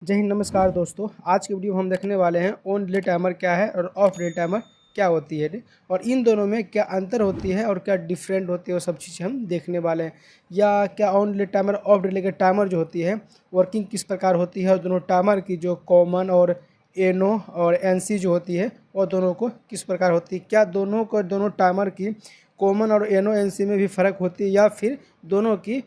जय हिंद, नमस्कार दोस्तों। आज की वीडियो में हम देखने वाले हैं ऑन डिले टाइमर क्या है और ऑफ डिले टाइमर क्या होती है और इन दोनों में क्या अंतर होती है और क्या डिफरेंट होती है, वो सब चीज़ें हम देखने वाले हैं। या क्या on delay timer of delay के टाइमर जो होती है वर्किंग किस प्रकार होती है और दोनों टाइमर की जो कॉमन और एनो और एनसी जो होती है वो दोनों को किस प्रकार होती है। क्या दोनों टाइमर की कॉमन और एनो एनसी में भी फ़र्क होती है या फिर दोनों की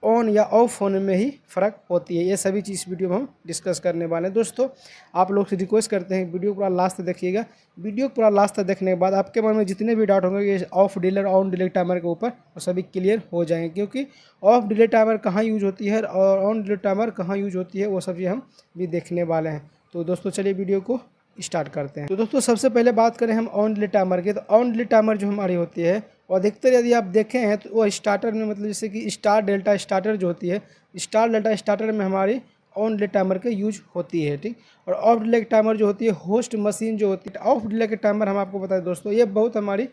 ऑन या ऑफ होने में ही फ़र्क होती है। ये सभी चीज़ वीडियो में हम डिस्कस करने वाले हैं। दोस्तों, आप लोग से रिक्वेस्ट करते हैं वीडियो पूरा लास्ट तक देखिएगा। वीडियो पूरा लास्ट तक देखने के बाद आपके मन में जितने भी डाउट होंगे ये ऑफ डिले और ऑन डिले टाइमर के ऊपर वो सभी क्लियर हो जाएंगे, क्योंकि ऑफ डिले टाइमर कहाँ यूज होती है और ऑन डिले टाइमर कहाँ यूज होती है वो सभी हम भी देखने वाले हैं। तो दोस्तों चलिए वीडियो को स्टार्ट करते हैं। तो दोस्तों सबसे पहले बात करें हम ऑन डिले टाइमर की, तो ऑन डिले टाइमर जो हमारी होती है और अधिकतर यदि आप देखें हैं तो वो स्टार्टर में, मतलब जैसे कि स्टार डेल्टा स्टार्टर जो होती है, स्टार डेल्टा स्टार्टर में हमारी ऑन डिले टाइमर के यूज होती है, ठीक। और ऑफ डिले टाइमर जो होती है होस्ट मशीन जो होती है। ऑफ डिले के टाइमर हम आपको बताएं दोस्तों, ये बहुत हमारी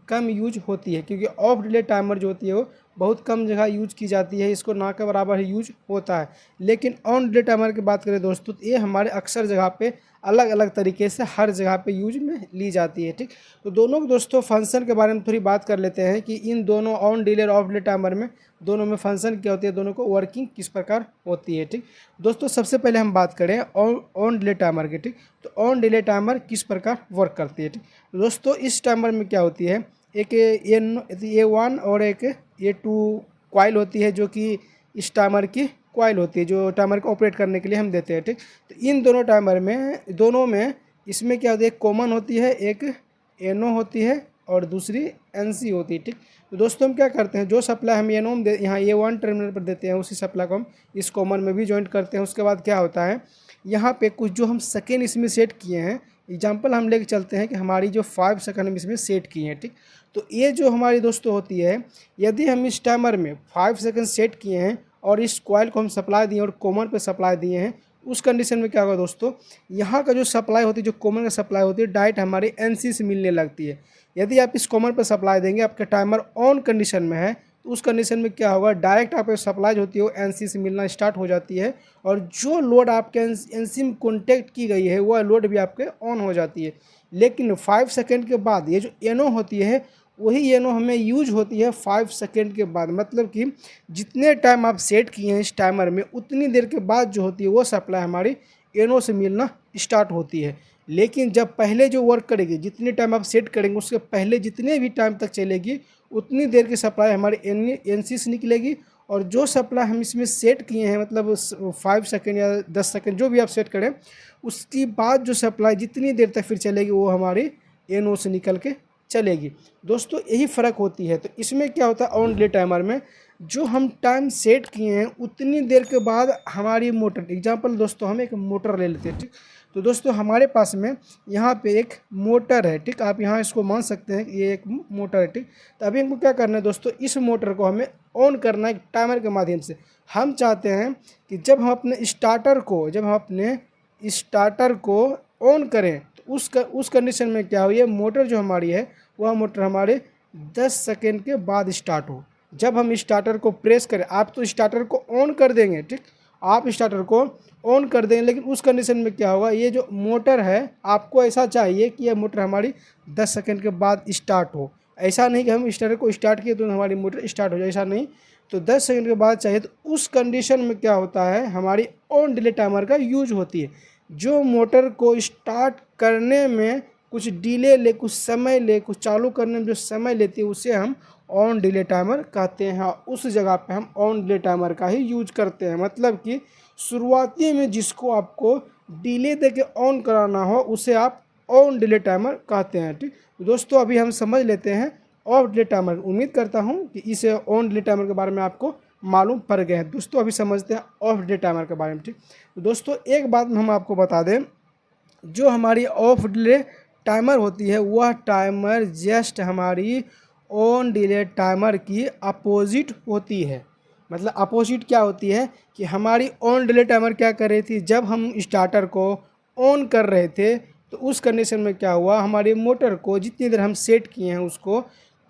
कम यूज होती है, क्योंकि ऑफ डिले टाइमर जो होती है वो बहुत कम जगह यूज की जाती है, इसको ना के बराबर ही यूज होता है। लेकिन ऑन डिले टाइमर की बात करें दोस्तों तो ये हमारे अक्सर जगह पे अलग अलग तरीके से हर जगह पे यूज में ली जाती है, ठीक। तो दोनों दोस्तों फंक्शन के बारे में थोड़ी बात कर लेते हैं कि इन दोनों ऑन डिले और ऑफ डिले टाइमर में दोनों में फंक्शन क्या होती है, दोनों को वर्किंग किस प्रकार होती है, ठीक। दोस्तों सबसे पहले हम बात करें ऑन डिले टाइमर की, ठीक। तो ऑन डिले टाइमर किस प्रकार वर्क करती है, ठीक। दोस्तों इस टाइमर में क्या होती है, एक A1 और एक A2 कॉइल होती है, जो कि इस टाइमर की कॉइल होती है जो टाइमर को ऑपरेट करने के लिए हम देते हैं, ठीक। तो इन दोनों टाइमर में दोनों में इसमें क्या होती है, एक कॉमन होती है, एक एनो होती है और दूसरी एनसी होती है, ठीक। तो दोस्तों हम क्या करते हैं, जो सप्लाई हम एनो में यहाँ A1 टर्मिनल पर देते हैं उसी सप्लाई को हम इस कॉमन में भी ज्वाइंट करते हैं। उसके बाद क्या होता है, यहाँ पे कुछ जो हम सेकेंड इसमें सेट किए हैं, एग्जाम्पल हम लेके चलते हैं कि हमारी जो 5 सेकंड हम इसमें सेट किए हैं, ठीक। तो ये जो हमारी दोस्तों होती है, यदि हम इस टाइमर में 5 सेकंड सेट किए हैं और इस कॉइल को हम सप्लाई दिए और कॉमन पे सप्लाई दिए हैं, उस कंडीशन में क्या होगा दोस्तों, यहाँ का जो सप्लाई होती है, जो कॉमन का सप्लाई होती है, डायरेक्ट हमारी एनसी से मिलने लगती है। यदि आप इस कॉमन पर सप्लाई देंगे, आपका टाइमर ऑन कंडीशन में है, तो उस कंडीशन में क्या होगा, डायरेक्ट आप सप्लाई जो होती है वो एनसी से मिलना स्टार्ट हो जाती है और जो लोड आपके एनसी में कॉन्टेक्ट की गई है वह लोड भी आपके ऑन हो जाती है। लेकिन 5 सेकेंड के बाद ये जो एनो होती है वही एनो हमें यूज होती है 5 सेकेंड के बाद, मतलब कि जितने टाइम आप सेट किए हैं इस टाइमर में उतनी देर के बाद जो होती है वो सप्लाई हमारी एनो से मिलना स्टार्ट होती है। लेकिन जब पहले जो वर्क करेगी, जितने टाइम आप सेट करेंगे उसके पहले जितने भी टाइम तक चलेगी उतनी देर की सप्लाई हमारी एनसी से निकलेगी और जो सप्लाई हम इसमें सेट किए हैं, मतलब 5 सेकेंड या 10 सेकेंड जो भी आप सेट करें, उसकी बाद जो सप्लाई जितनी देर तक फिर चलेगी वो हमारी एनो से निकल के चलेगी। दोस्तों यही फ़र्क होती है। तो इसमें क्या होता है, ऑन डिले टाइमर में जो हम टाइम सेट किए हैं उतनी देर के बाद हमारी मोटर, एग्जांपल दोस्तों हम एक मोटर ले लेते हैं, ठीक। तो दोस्तों हमारे पास में यहाँ पे एक मोटर है, ठीक। आप यहाँ इसको मान सकते हैं कि ये एक मोटर है, ठीक। तो अभी हमको क्या करना है दोस्तों, इस मोटर को हमें ऑन करना है टाइमर के माध्यम से। हम चाहते हैं कि जब हम अपने स्टार्टर को ऑन करें तो उस कंडीशन में क्या हो, ये मोटर जो हमारी है वह मोटर हमारे 10 सेकेंड के बाद स्टार्ट हो। जब हम स्टार्टर को प्रेस करें, आप तो स्टार्टर को ऑन कर देंगे, ठीक। आप स्टार्टर को ऑन कर देंगे, लेकिन उस कंडीशन में क्या होगा, ये जो मोटर है आपको ऐसा चाहिए कि यह मोटर हमारी 10 सेकेंड के बाद स्टार्ट हो। ऐसा नहीं कि हम स्टार्टर को स्टार्ट किए तो हमारी मोटर स्टार्ट हो जाए, ऐसा नहीं। तो 10 सेकेंड के बाद चाहिए, तो उस कंडीशन में क्या होता है, हमारी ऑन डिले टाइमर का यूज होती है। जो मोटर को स्टार्ट करने में कुछ डिले ले, कुछ समय ले, कुछ चालू करने में जो समय लेती है उसे हम ऑन डिले टाइमर कहते हैं। उस जगह पे हम ऑन डिले टाइमर का ही यूज करते हैं, मतलब कि शुरुआती में जिसको आपको डिले दे के ऑन कराना हो उसे आप ऑन डिले टाइमर कहते हैं, ठीक। दोस्तों अभी हम समझ लेते हैं ऑफ डिले टाइमर। उम्मीद करता हूँ कि इस ऑन डिले टाइमर के बारे में आपको मालूम पड़ गया है। दोस्तों अभी समझते हैं ऑफ डिले टाइमर के बारे में, ठीक। दोस्तों एक बात हम आपको बता दें, जो हमारी ऑफ डिले टाइमर होती है वह टाइमर जस्ट हमारी ऑन डिले टाइमर की अपोजिट होती है। मतलब अपोजिट क्या होती है कि हमारी ऑन डिले टाइमर क्या कर रही थी, जब हम स्टार्टर को ऑन कर रहे थे तो उस कंडीशन में क्या हुआ, हमारी मोटर को जितनी देर हम सेट किए हैं उसको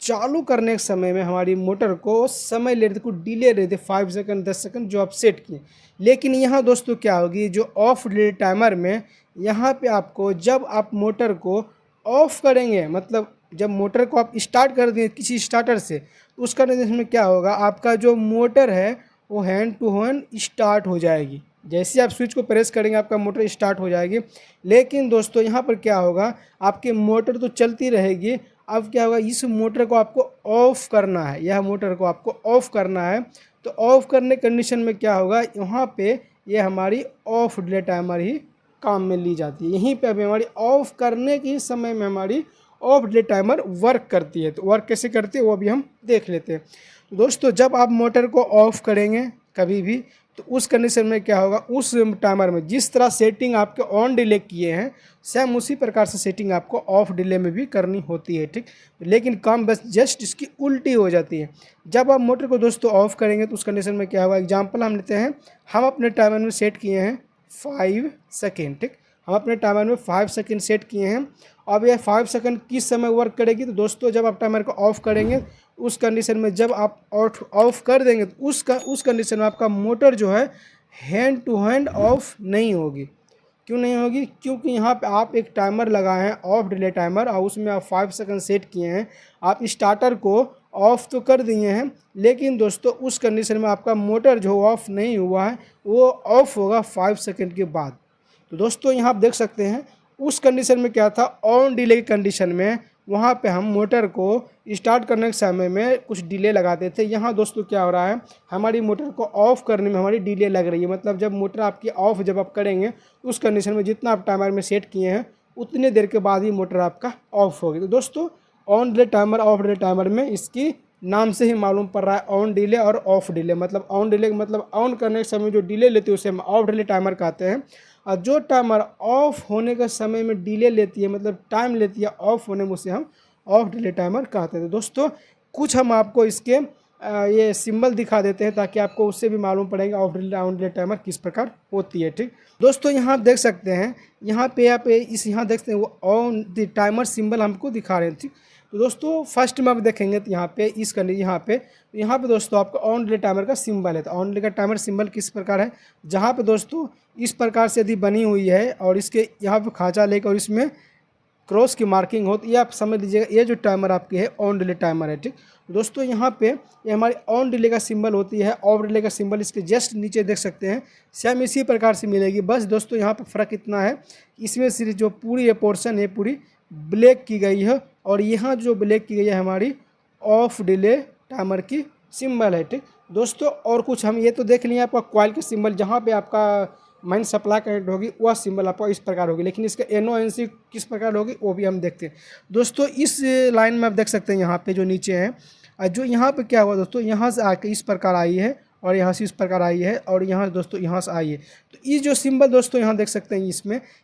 चालू करने के समय में हमारी मोटर को समय ले रही थी, कुछ डिले रही थी 5 सेकंड 10 सेकंड जो आप सेट किए। लेकिन यहाँ दोस्तों क्या होगी, जो ऑफ डिले टाइमर में यहाँ पे आपको जब आप मोटर को ऑफ करेंगे, मतलब जब मोटर को आप स्टार्ट कर देंगे किसी स्टार्टर से, तो उसका निर्देश में क्या होगा, आपका जो मोटर है वो हैंड टू हैंड स्टार्ट हो जाएगी। जैसे आप स्विच को प्रेस करेंगे आपका मोटर स्टार्ट हो जाएगी। लेकिन दोस्तों यहाँ पर क्या होगा, आपकी मोटर तो चलती रहेगी, अब क्या होगा, इस मोटर को आपको ऑफ़ करना है, यह मोटर को आपको ऑफ़ करना है। तो ऑफ़ करने कंडीशन में क्या होगा, यहाँ पे ये हमारी ऑफ डिले टाइमर ही काम में ली जाती है। यहीं पे अभी हमारी ऑफ़ करने के समय में हमारी ऑफ डिले टाइमर वर्क करती है। तो वर्क कैसे करती है वो अभी हम देख लेते हैं। तो दोस्तों जब आप मोटर को ऑफ़ करेंगे कभी भी, तो उस कंडीशन में क्या होगा, उस टाइमर में जिस तरह सेटिंग आपके ऑन डिले किए हैं सेम उसी प्रकार से सेटिंग आपको ऑफ डिले में भी करनी होती है, ठीक। लेकिन काम बस जस्ट इसकी उल्टी हो जाती है। जब आप मोटर को दोस्तों ऑफ करेंगे तो उस कंडीशन में क्या होगा, एग्जांपल हम लेते हैं, हम अपने टाइमर में सेट किए हैं 5 सेकेंड, ठीक। हम अपने टाइमर में 5 सेकेंड सेट किए हैं। अब यह 5 सेकेंड किस समय वर्क करेगी, तो दोस्तों जब आप टाइमर को ऑफ करेंगे उस कंडीशन में, जब आप ऑफ कर देंगे तो उस कंडीशन में आपका मोटर जो है हैंड टू हैंड ऑफ नहीं होगी। क्यों नहीं होगी, क्योंकि यहाँ पे आप एक टाइमर लगाए हैं ऑफ डिले टाइमर, और उसमें आप 5 सेकंड सेट किए हैं। आप स्टार्टर को ऑफ़ तो कर दिए हैं, लेकिन दोस्तों उस कंडीशन में आपका मोटर जो ऑफ़ नहीं हुआ है वो ऑफ़ होगा 5 सेकंड के बाद। तो दोस्तों यहाँ आप देख सकते हैं उस कंडीशन में क्या था, ऑन डिले की कंडीशन में वहाँ पे हम मोटर को स्टार्ट करने के समय में कुछ डिले लगाते थे। यहाँ दोस्तों क्या हो रहा है, हमारी मोटर को ऑफ़ करने में हमारी डिले लग रही है। मतलब जब मोटर आपकी ऑफ़ जब आप करेंगे उस कंडीशन में जितना आप टाइमर में सेट किए हैं उतनी देर के बाद ही मोटर आपका ऑफ़ होगी। तो दोस्तों on delay timer of delay timer में इसकी नाम से ही मालूम पड़ रहा है ऑन डिले और ऑफ डिले। मतलब ऑन डिले मतलब ऑन करने के समय जो डिले लेती है उसे हम ऑफ डिले टाइमर कहते हैं, और जो टाइमर ऑफ होने के समय में डिले लेती है, मतलब टाइम लेती है ऑफ होने में, उसे हम ऑफ डिले टाइमर कहते हैं। तो दोस्तों कुछ हम आपको इसके ये सिंबल दिखा देते हैं ताकि आपको उससे भी मालूम पड़ेगा of delay on delay timer किस प्रकार होती है, ठीक। दोस्तों यहाँ आप देख सकते हैं, यहाँ पे आप इस यहाँ देख सकते हैं वो ऑन द टाइमर सिंबल हमको दिखा रहे हैं, ठीक। तो दोस्तों फर्स्ट में आप देखेंगे तो यहाँ पे इस करने यहाँ पे दोस्तों आपको ऑन डिले टाइमर का सिंबल है। तो ऑन डिले का टाइमर सिंबल किस प्रकार है, जहाँ पे दोस्तों इस प्रकार से यदि बनी हुई है और इसके यहाँ पे खांचा लेकर और इसमें क्रॉस की मार्किंग हो, तो ये आप समझ लीजिएगा ये जो टाइमर आपकी है ऑन डिले टाइमर है, ठीक। दोस्तों यहाँ पे ये हमारी ऑन डिले का सिंबल होती है, ऑफ डिले का सिंबल इसके जस्ट नीचे देख सकते हैं, सेम इसी प्रकार से मिलेगी। बस दोस्तों यहाँ पे फ़र्क इतना है, इसमें सिर्फ जो पूरी ये पोर्शन है पूरी ब्लैक की गई है, और यहाँ जो ब्लैक की गई है हमारी ऑफ डिले टाइमर की सिंबल है, ठीक। दोस्तों और कुछ हम ये तो देख लिए आपका कॉइल के सिंबल, जहाँ पे आपका मेन सप्लाई कनेक्ट होगी वह सिंबल आपका इस प्रकार होगी, लेकिन इसका NONC किस प्रकार होगी वो भी हम देखते हैं। दोस्तों इस लाइन में आप देख सकते हैं यहाँ पे जो नीचे है, जो यहाँ पे क्या हुआ दोस्तों, यहाँ से आके इस प्रकार आई है और यहाँ से इस प्रकार आई है और यहाँ दोस्तों यहाँ से आई है। तो ये जो सिंबल दोस्तों यहाँ देख सकते हैं,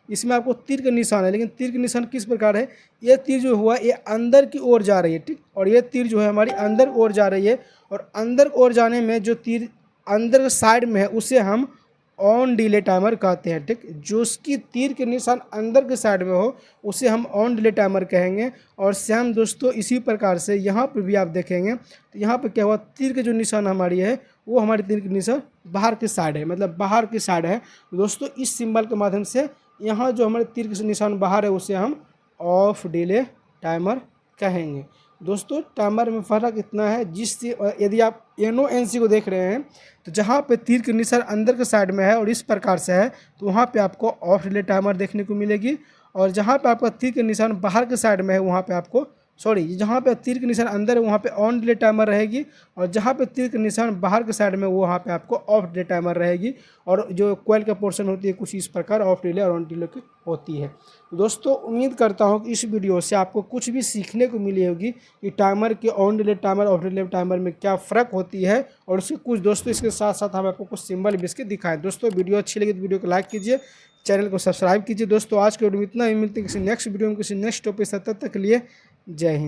इसमें आपको तीर का निशान है, लेकिन तीर का निशान किस प्रकार है, ये तीर जो हुआ ये अंदर की ओर जा रही है, ठीक। और ये तीर जो है हमारी अंदर ओर जा रही है, और अंदर ओर जाने में जो तीर अंदर साइड में है उसे हम ऑन डिले टाइमर कहते हैं, ठीक। जो उसकी तीर के निशान अंदर के साइड में हो उसे हम ऑन डिले टाइमर कहेंगे। और सेम दोस्तों इसी प्रकार से यहाँ पर भी आप देखेंगे तो यहाँ पर क्या हुआ, तीर के जो निशान हमारी है वो हमारी तीर के निशान बाहर की साइड है, मतलब बाहर की साइड है। दोस्तों इस सिंबल के माध्यम से यहाँ जो हमारे तीर के निशान बाहर है उसे हम ऑफ डिले टाइमर कहेंगे। दोस्तों टाइमर में फ़र्क इतना है, जिससे यदि आप NONC को देख रहे हैं तो जहाँ पे तीर के निशान अंदर के साइड में है और इस प्रकार से है तो वहाँ पे आपको ऑफ डिले टाइमर देखने को मिलेगी, और जहाँ पे आपका तीर के निशान बाहर के साइड में है वहाँ पे आपको जहाँ पे तीर के निशान अंदर है वहाँ पे ऑन डिले टाइमर रहेगी, और जहाँ पे तीर के निशान बाहर के साइड में वहाँ पे आपको ऑफ डिले टाइमर रहेगी। और जो कॉइल का पोर्शन होती है कुछ इस प्रकार ऑफ डिले और ऑन डिले की होती है। दोस्तों उम्मीद करता हूँ कि इस वीडियो से आपको कुछ भी सीखने को मिली होगी कि टाइमर के on delay timer of delay timer में क्या फ़र्क होती है, और उसके कुछ दोस्तों इसके साथ साथ हम आपको कुछ सिंबल भी इसके दिखाएं। दोस्तों वीडियो अच्छी लगी तो वीडियो को लाइक कीजिए, चैनल को सब्सक्राइब कीजिए। दोस्तों आज के वीडियो में इतना ही, मिलते हैं किसी नेक्स्ट वीडियो में किसी नेक्स्ट टॉपिक से, तब तक के लिए जय हिंद।